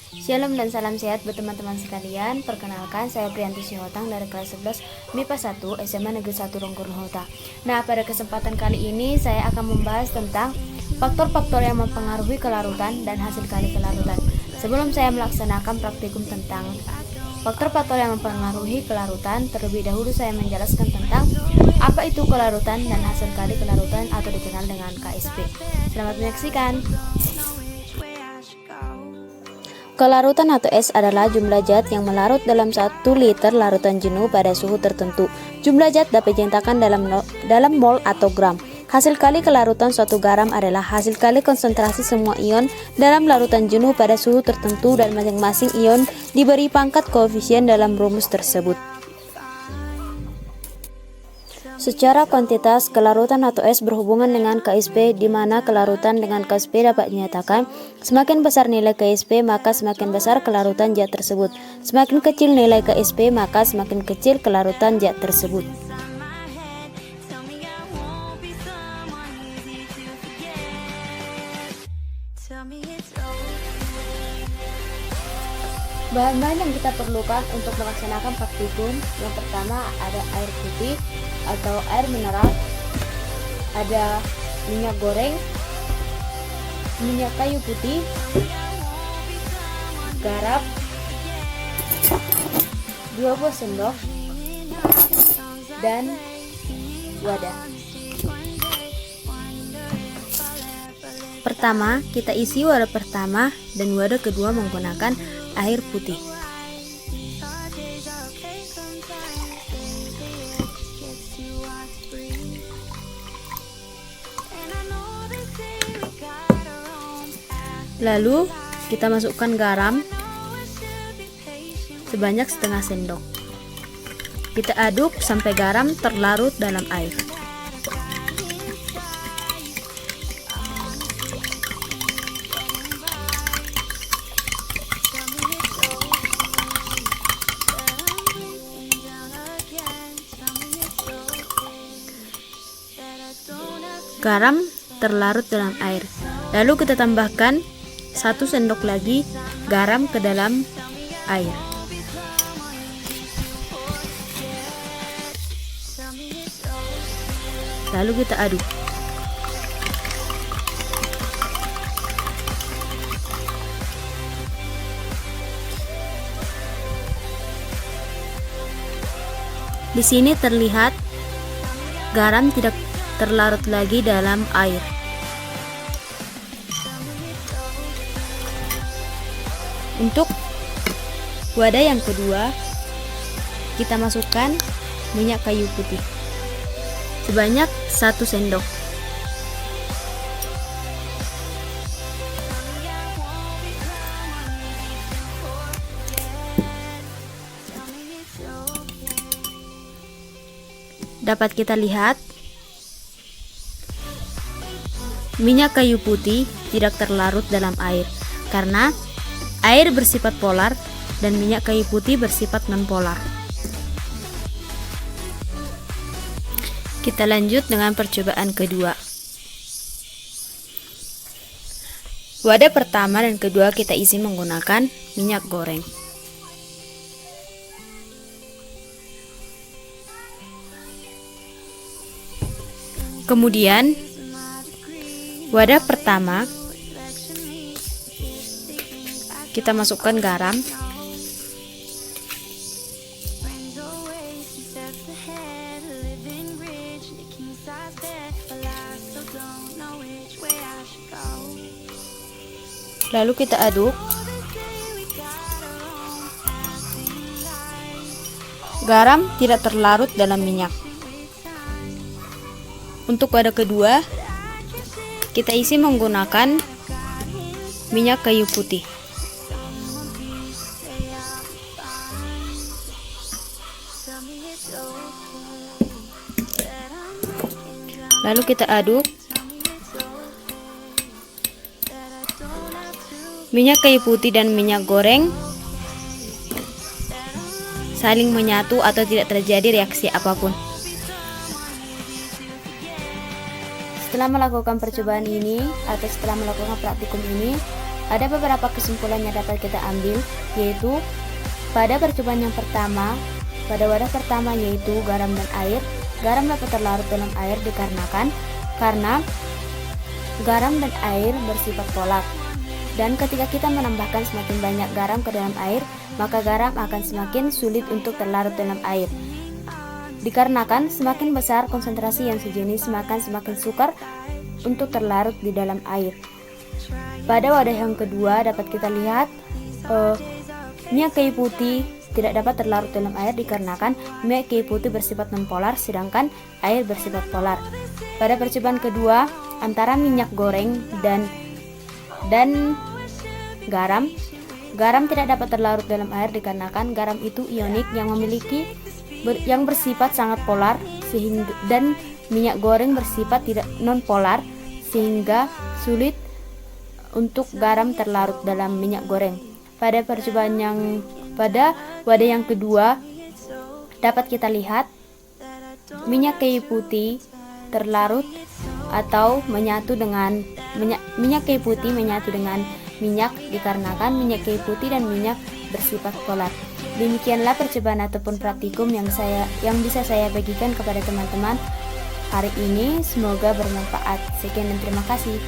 Shalom dan salam sehat buat teman-teman sekalian. Perkenalkan, saya Priyanti Syihotang dari kelas 11 MIPA 1 SMA Negeri 1 Ronggoronghota. Nah, pada kesempatan kali ini saya akan membahas tentang faktor-faktor yang mempengaruhi kelarutan dan hasil kali kelarutan. Sebelum saya melaksanakan praktikum tentang faktor-faktor yang mempengaruhi kelarutan, terlebih dahulu saya menjelaskan tentang apa itu kelarutan dan hasil kali kelarutan atau dikenal dengan KSP. Selamat menyaksikan. Kelarutan atau es adalah jumlah zat yang melarut dalam 1 liter larutan jenuh pada suhu tertentu. Jumlah zat dapat dinyatakan dalam mol atau gram. Hasil kali kelarutan suatu garam adalah hasil kali konsentrasi semua ion dalam larutan jenuh pada suhu tertentu dan masing-masing ion diberi pangkat koefisien dalam rumus tersebut. Secara kuantitas, kelarutan atau es berhubungan dengan KSP, di mana kelarutan dengan KSP dapat dinyatakan semakin besar nilai KSP maka semakin besar kelarutan zat tersebut. Semakin kecil nilai KSP maka semakin kecil kelarutan zat tersebut. Bahan-bahan yang kita perlukan untuk melaksanakan praktikum, yang pertama ada air putih atau air mineral, ada minyak goreng, minyak kayu putih, garam, 2 buah sendok, dan wadah. Pertama, kita isi wadah pertama dan wadah kedua menggunakan air putih. Lalu kita masukkan garam sebanyak setengah sendok. Kita aduk sampai garam terlarut dalam air. Garam terlarut dalam air. Lalu kita tambahkan 1 sendok lagi garam ke dalam air. Lalu kita aduk. Di sini terlihat garam tidak terlarut lagi dalam air. Untuk wadah yang kedua, kita masukkan minyak kayu putih sebanyak 1 sendok. Dapat kita lihat minyak kayu putih tidak terlarut dalam air karena air bersifat polar dan minyak kayu putih bersifat non-polar. Kita lanjut dengan percobaan kedua. Wadah pertama dan kedua kita isi menggunakan minyak goreng. Kemudian wadah pertama kita masukkan garam, lalu kita aduk. Garam tidak terlarut dalam minyak. Untuk wadah kedua kita isi menggunakan minyak kayu putih. Lalu kita aduk. Minyak kayu putih dan minyak goreng saling menyatu atau tidak terjadi reaksi apapun. Setelah melakukan percobaan ini atau setelah melakukan praktikum ini, Ada beberapa kesimpulan yang dapat kita ambil, yaitu pada percobaan yang pertama, pada wadah pertama yaitu garam dan air, garam dapat terlarut dalam air dikarenakan karena garam dan air bersifat polar. Dan ketika kita menambahkan semakin banyak garam ke dalam air, maka garam akan semakin sulit untuk terlarut dalam air. Dikarenakan semakin besar konsentrasi yang sejenis, maka semakin sukar untuk terlarut di dalam air. Pada wadah yang kedua dapat kita lihat minyak kayu putih tidak dapat terlarut dalam air dikarenakan minyak kayu putih bersifat nonpolar sedangkan air bersifat polar. Pada percobaan kedua antara minyak goreng dan garam tidak dapat terlarut dalam air dikarenakan garam itu ionik yang bersifat sangat polar dan minyak goreng bersifat tidak nonpolar sehingga sulit untuk garam terlarut dalam minyak goreng. Pada wadah yang kedua dapat kita lihat minyak kayu putih terlarut atau menyatu dengan minyak kayu putih menyatu dengan minyak dikarenakan minyak kayu putih dan minyak bersifat polar. Demikianlah percobaan ataupun praktikum yang bisa saya bagikan kepada teman-teman hari ini. Semoga bermanfaat. Sekian dan terima kasih.